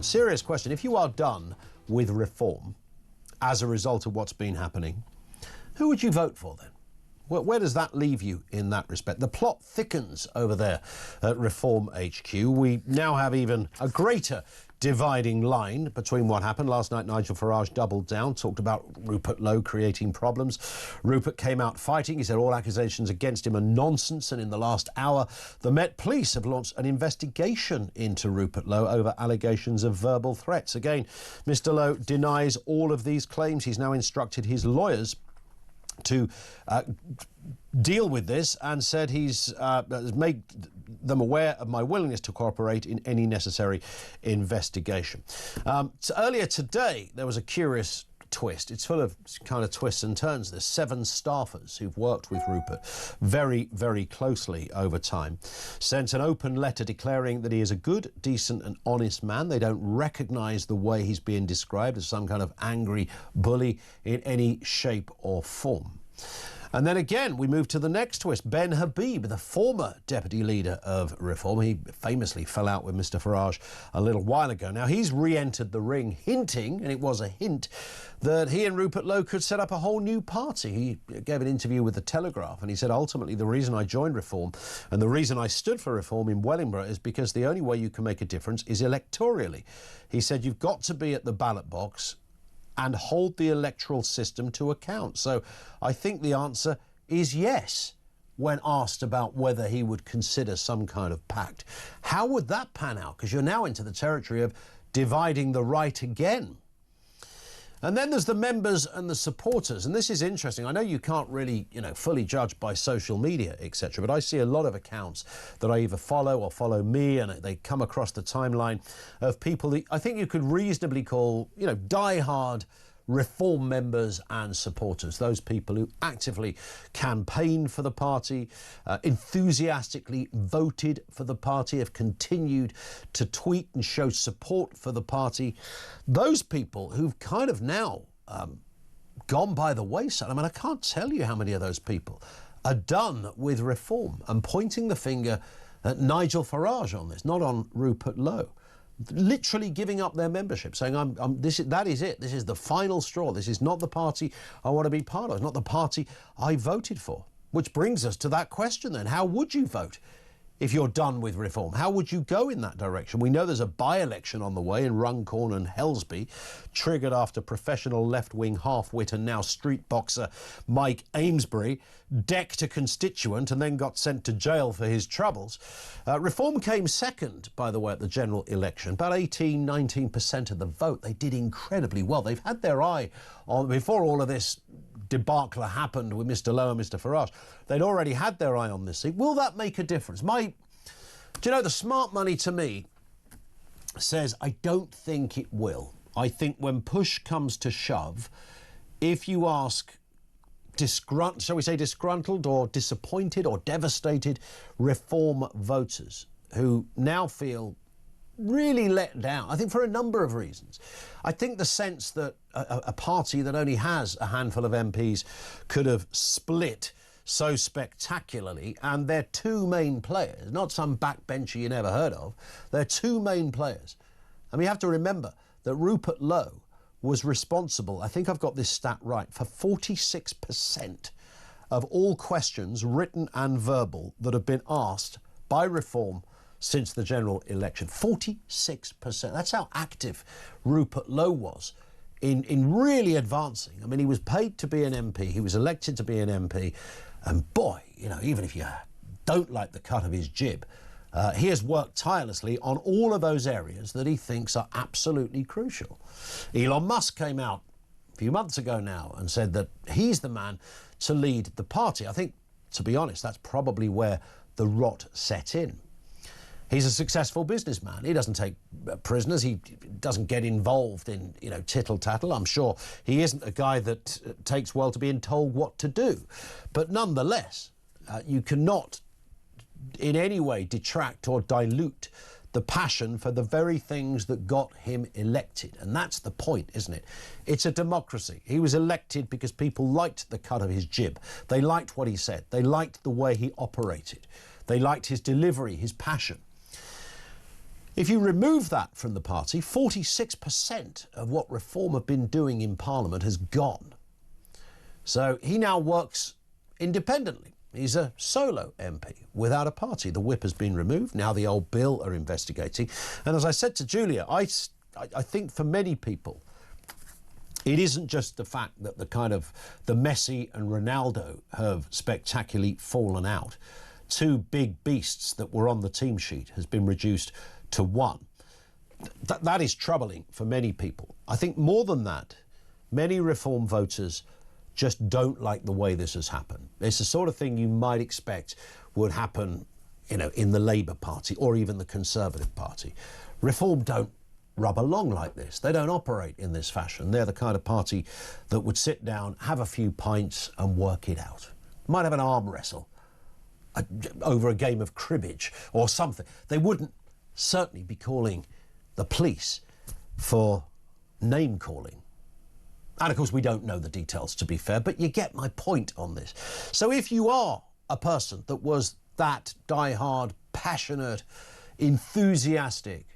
Serious question. If you are done with reform as a result of what's been happening, who would you vote for then? Where does that leave you in that respect? The plot thickens over there at Reform HQ. We now have even a greater dividing line between what happened. Last night, Nigel Farage doubled down, talked about Rupert Lowe creating problems. Rupert came out fighting. He said all accusations against him are nonsense. And in the last hour, the Met Police have launched an investigation into Rupert Lowe over allegations of verbal threats. Again, Mr Lowe denies all of these claims. He's now instructed his lawyers to deal with this and said he's made them aware of my willingness to cooperate in any necessary investigation. So earlier today, there was a curious twist. It's full of kind of twists and turns. There's 7 staffers who've worked with Rupert very, very closely over time, sent an open letter declaring that he is a good, decent and honest man. They don't recognise the way he's being described as some kind of angry bully in any shape or form. And then again, we move to the next twist. Ben Habib, the former deputy leader of Reform, he famously fell out with Mr Farage a little while ago. Now, he's re-entered the ring, hinting, and it was a hint, that he and Rupert Lowe could set up a whole new party. He gave an interview with The Telegraph, and he said, ultimately, the reason I joined Reform and the reason I stood for Reform in Wellingborough is because the only way you can make a difference is electorally. He said, you've got to be at the ballot box and hold the electoral system to account. So I think the answer is yes when asked about whether he would consider some kind of pact. How would that pan out? Because you're now into the territory of dividing the right again. And then there's the members and the supporters. And this is interesting. I know you can't really, fully judge by social media, etc. But I see a lot of accounts that I either follow or follow me, and they come across the timeline of people that I think you could reasonably call, die-hard Reform members and supporters, those people who actively campaigned for the party, enthusiastically voted for the party, have continued to tweet and show support for the party. Those people who've kind of now gone by the wayside. I mean, I can't tell you how many of those people are done with Reform and pointing the finger at Nigel Farage on this, not on Rupert Lowe. Literally giving up their membership, saying, that is it. This is the final straw. This is not the party I want to be part of. It's not the party I voted for. Which brings us to that question then. How would you vote if you're done with Reform? How would you go in that direction? We know there's a by-election on the way in Runcorn and Helsby, triggered after professional left-wing half-wit and now street boxer Mike Amesbury decked a constituent and then got sent to jail for his troubles. Reform came second, by the way, at the general election. About 19% of the vote. They did incredibly well. They've had their eye on, before all of this debacle happened with Mr Lowe and Mr Farage, they'd already had their eye on this seat. Will that make a difference? Do you know, the smart money to me says I don't think it will. I think when push comes to shove, if you ask shall we say disgruntled or disappointed or devastated Reform voters who now feel really let down, I think for a number of reasons. I think the sense that a party that only has a handful of MPs could have split so spectacularly, and their 2 main players, not some backbencher you never heard of, their 2 main players. And we have to remember that Rupert Lowe was responsible, I think I've got this stat right, for 46% of all questions, written and verbal, that have been asked by Reform since the general election. 46%. That's how active Rupert Lowe was in really advancing. I mean, he was paid to be an MP. He was elected to be an MP. And boy, even if you don't like the cut of his jib, he has worked tirelessly on all of those areas that he thinks are absolutely crucial. Elon Musk came out a few months ago now and said that he's the man to lead the party. I think, to be honest, that's probably where the rot set in. He's a successful businessman. He doesn't take prisoners. He doesn't get involved in, tittle-tattle. I'm sure he isn't a guy that takes well to being told what to do. But nonetheless, you cannot in any way detract or dilute the passion for the very things that got him elected. And that's the point, isn't it? It's a democracy. He was elected because people liked the cut of his jib. They liked what he said. They liked the way he operated. They liked his delivery, his passion. If you remove that from the party, 46% of what Reform have been doing in Parliament has gone. So he now works independently. He's a solo MP without a party. The whip has been removed. Now the old bill are investigating. And as I said to Julia, I think for many people, it isn't just the fact that the Messi and Ronaldo have spectacularly fallen out. Two big beasts that were on the team sheet has been reduced to one. That is troubling for many people. I think more than that, many Reform voters just don't like the way this has happened. It's the sort of thing you might expect would happen, in the Labour Party or even the Conservative Party. Reform don't rub along like this. They don't operate in this fashion. They're the kind of party that would sit down, have a few pints and work it out. Might have an arm wrestle over a game of cribbage or something. They wouldn't certainly be calling the police for name calling. And of course we don't know the details, to be fair, but you get my point on this. So if you are a person that was that die-hard, passionate, enthusiastic,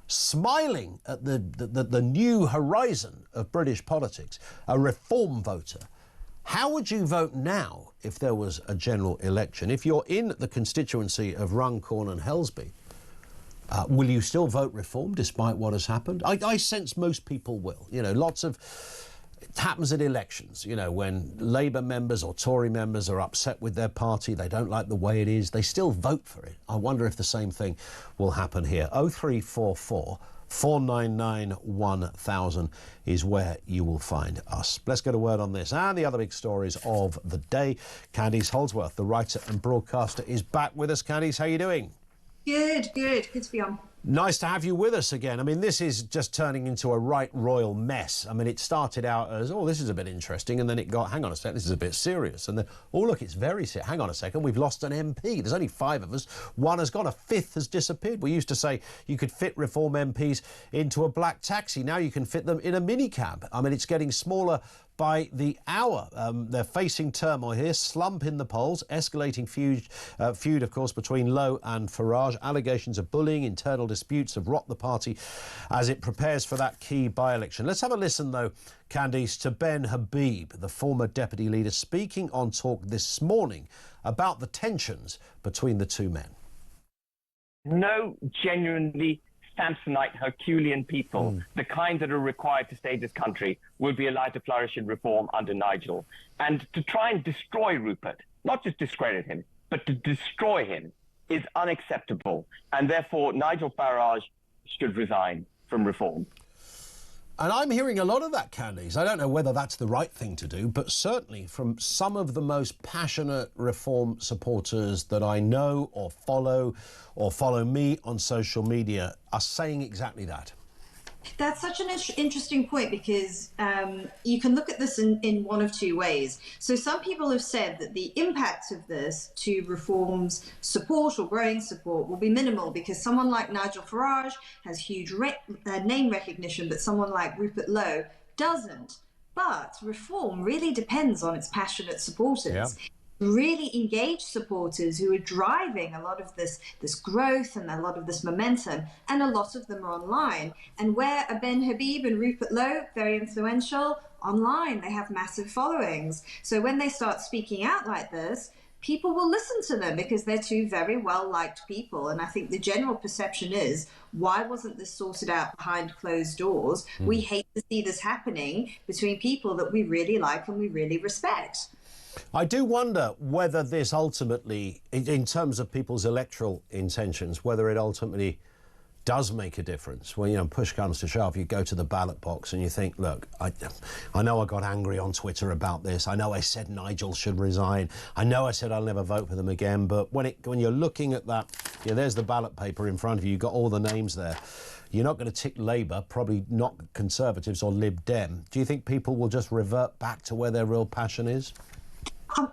smiling at the new horizon of British politics, a Reform voter, how would you vote now if there was a general election? If you're in the constituency of Runcorn and Helsby, will you still vote Reform despite what has happened? I sense most people will. It happens at elections, when Labour members or Tory members are upset with their party, they don't like the way it is, they still vote for it. I wonder if the same thing will happen here. 0344 499 1000 is where you will find us. Let's get a word on this and the other big stories of the day. Candice Holdsworth, the writer and broadcaster, is back with us. Candice, how are you doing? Good to be on. Nice to have you with us again. I mean, this is just turning into a right royal mess. I mean, it started out as, oh, this is a bit interesting, and then it got, hang on a second, this is a bit serious. And then, oh, look, it's very serious. Hang on a second, we've lost an MP. There's only 5 of us. One has gone, a 5th has disappeared. We used to say you could fit Reform MPs into a black taxi. Now you can fit them in a minicab. I mean, it's getting smaller by the hour. They're facing turmoil here, slump in the polls, escalating feud, of course, between Lowe and Farage. Allegations of bullying, internal disputes have rocked the party as it prepares for that key by-election. Let's have a listen, though, Candice, to Ben Habib, the former deputy leader, speaking on Talk this morning about the tensions between the two men. No genuinely Samsonite, Herculean people, the kind that are required to save this country, will be allowed to flourish in Reform under Nigel. And to try and destroy Rupert, not just discredit him, but to destroy him, is unacceptable. And therefore, Nigel Farage should resign from Reform. And I'm hearing a lot of that, Candice. I don't know whether that's the right thing to do, but certainly from some of the most passionate Reform supporters that I know or follow me on social media are saying exactly that. That's such an interesting point because you can look at this in one of two ways. So some people have said that the impact of this to Reform's support or growing support will be minimal because someone like Nigel Farage has huge name recognition, but someone like Rupert Lowe doesn't. But Reform really depends on its passionate supporters. Yeah. Really engaged supporters who are driving a lot of this growth and a lot of this momentum, and a lot of them are online. And where are Ben Habib and Rupert Lowe, very influential, online. They have massive followings. So when they start speaking out like this, people will listen to them because they're two very well-liked people. And I think the general perception is, why wasn't this sorted out behind closed doors? We hate to see this happening between people that we really like and we really respect. I do wonder whether this ultimately, in terms of people's electoral intentions, whether it ultimately does make a difference. When, push comes to shove, you go to the ballot box and you think, look, I know I got angry on Twitter about this. I know I said Nigel should resign. I know I said I'll never vote for them again. But when you're looking at that, there's the ballot paper in front of you. You've got all the names there. You're not going to tick Labour, probably not Conservatives or Lib Dem. Do you think people will just revert back to where their real passion is?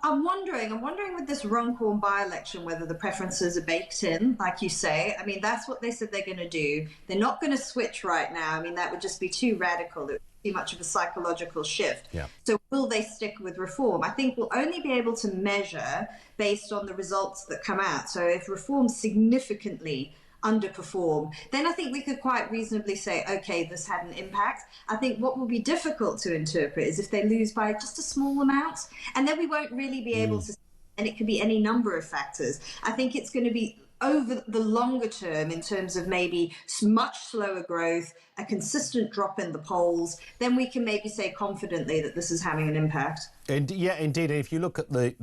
I'm wondering with this Runcorn by-election whether the preferences are baked in, like you say. I mean, that's what they said they're going to do. They're not going to switch right now. I mean, that would just be too radical. It would be too much of a psychological shift. Yeah. So will they stick with Reform? I think we'll only be able to measure based on the results that come out. So if Reform significantly underperform, then I think we could quite reasonably say, okay, this had an impact. I think what will be difficult to interpret is if they lose by just a small amount, and then we won't really be able to, and it could be any number of factors. I think it's going to be over the longer term in terms of maybe much slower growth, a consistent drop in the polls, then we can maybe say confidently that this is having an impact. Yeah, indeed. And if you look at the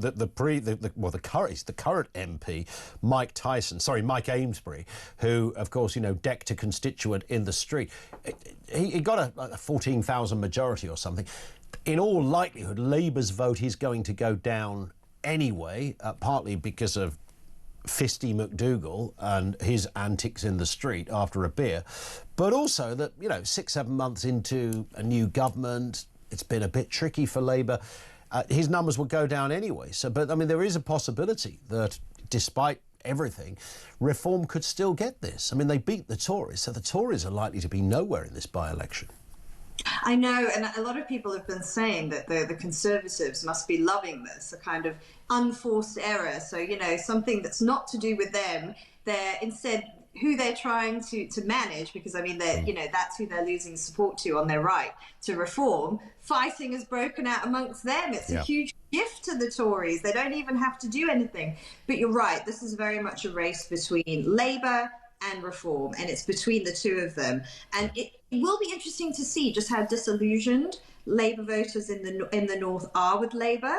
current MP, Mike Amesbury, who, of course, decked a constituent in the street, he got a 14,000 majority or something. In all likelihood, Labour's vote is going to go down anyway, partly because of Fisty McDougall and his antics in the street after a beer, but also that, 6-7 months into a new government, it's been a bit tricky for Labour. His numbers will go down anyway. But there is a possibility that despite everything, Reform could still get this. They beat the Tories, so the Tories are likely to be nowhere in this by-election. I know, and a lot of people have been saying that the Conservatives must be loving this, a kind of unforced error. So, something that's not to do with them, they're instead who they're trying to manage, because they're, that's who they're losing support to on their right to reform. Fighting has broken out amongst them. It's a huge gift to the Tories. They don't even have to do anything. But you're right, this is very much a race between Labour and Reform, and it's between the two of them. And it will be interesting to see just how disillusioned Labour voters in the North are with Labour,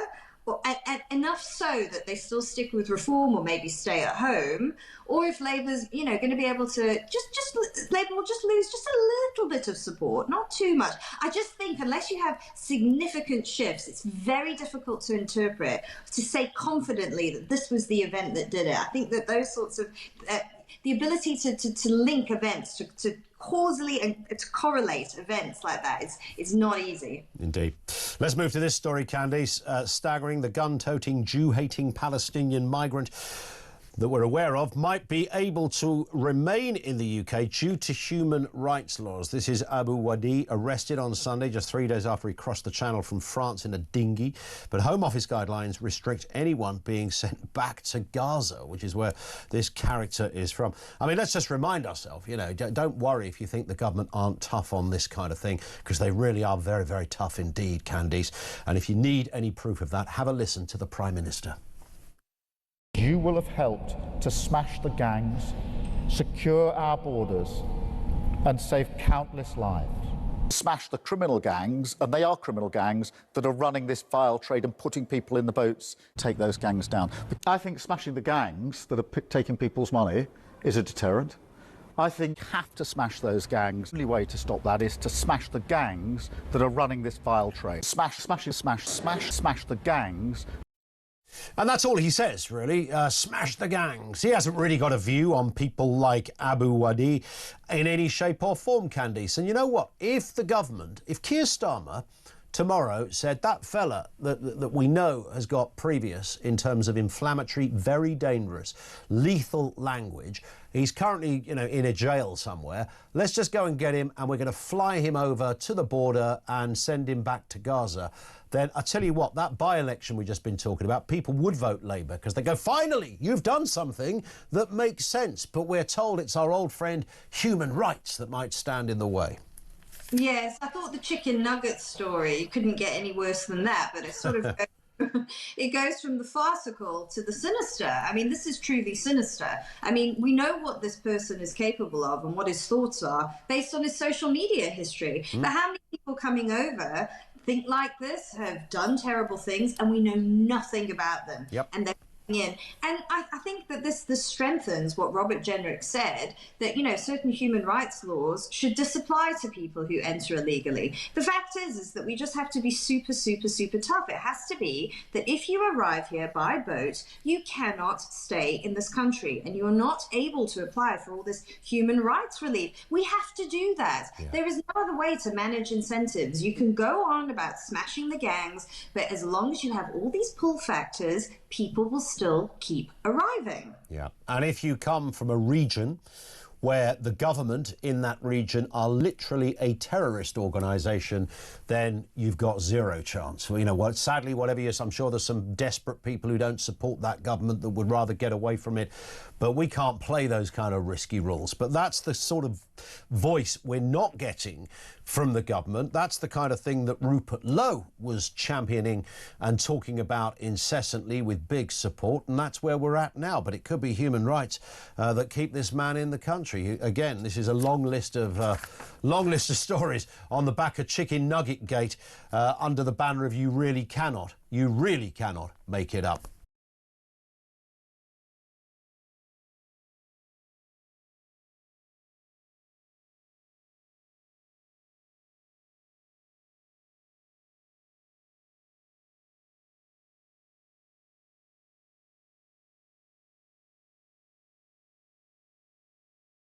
and enough so that they still stick with Reform or maybe stay at home, or if Labour's going to be able to Labour will just lose just a little bit of support, not too much. I just think unless you have significant shifts, it's very difficult to interpret, to say confidently that this was the event that did it. I think that those sorts of the ability to link events, to causally and to correlate events like that is not easy. Indeed. Let's move to this story, Candice. Staggering, the gun-toting, Jew-hating Palestinian migrant that we're aware of might be able to remain in the UK due to human rights laws. This is Abu Wadi, arrested on Sunday, just 3 days after he crossed the channel from France in a dinghy. But Home Office guidelines restrict anyone being sent back to Gaza, which is where this character is from. Let's just remind ourselves, don't worry if you think the government aren't tough on this kind of thing, because they really are very, very tough indeed, Candice. And if you need any proof of that, have a listen to the Prime Minister. You will have helped to smash the gangs, secure our borders, and save countless lives. Smash the criminal gangs, and they are criminal gangs, that are running this vile trade and putting people in the boats. Take those gangs down. But I think smashing the gangs that are taking people's money is a deterrent. I think you have to smash those gangs. The only way to stop that is to smash the gangs that are running this vile trade. Smash the gangs. And that's all he says, really. Smash the gangs. He hasn't really got a view on people like Abu Wadi in any shape or form, Candice. And you know what? If Keir Starmer tomorrow said that fella that we know has got previous in terms of inflammatory, very dangerous, lethal language, he's currently, in a jail somewhere, let's just go and get him and we're going to fly him over to the border and send him back to Gaza, then I tell you what, that by-election we've just been talking about, people would vote Labour because they go, finally, you've done something that makes sense. But we're told it's our old friend human rights that might stand in the way. Yes, I thought the chicken nugget story couldn't get any worse than that, but it's sort of it goes from the farcical to the sinister. This is truly sinister. We know what this person is capable of and what his thoughts are based on his social media history. But how many people coming over think like this, have done terrible things, and we know nothing about them? Yep. And they're in. And I think that this strengthens what Robert Jenrick said, that, certain human rights laws should disapply to people who enter illegally. The fact is that we just have to be super, super, super tough. It has to be that if you arrive here by boat, you cannot stay in this country and you're not able to apply for all this human rights relief. We have to do that. Yeah. There is no other way to manage incentives. You can go on about smashing the gangs, but as long as you have all these pull factors, people will still keep arriving. Yeah. And if you come from a region where the government in that region are literally a terrorist organisation, then you've got zero chance. You know, sadly, whatever it is, I'm sure there's some desperate people who don't support that government that would rather get away from it. But we can't play those kind of risky rules. But that's the sort of voice we're not getting from the government. That's the kind of thing that Rupert Lowe was championing and talking about incessantly with big support. And that's where we're at now. But it could be human rights that keep this man in the country. Again, this is a long list of stories on the back of Chicken Nugget Gate under the banner of you really cannot make it up.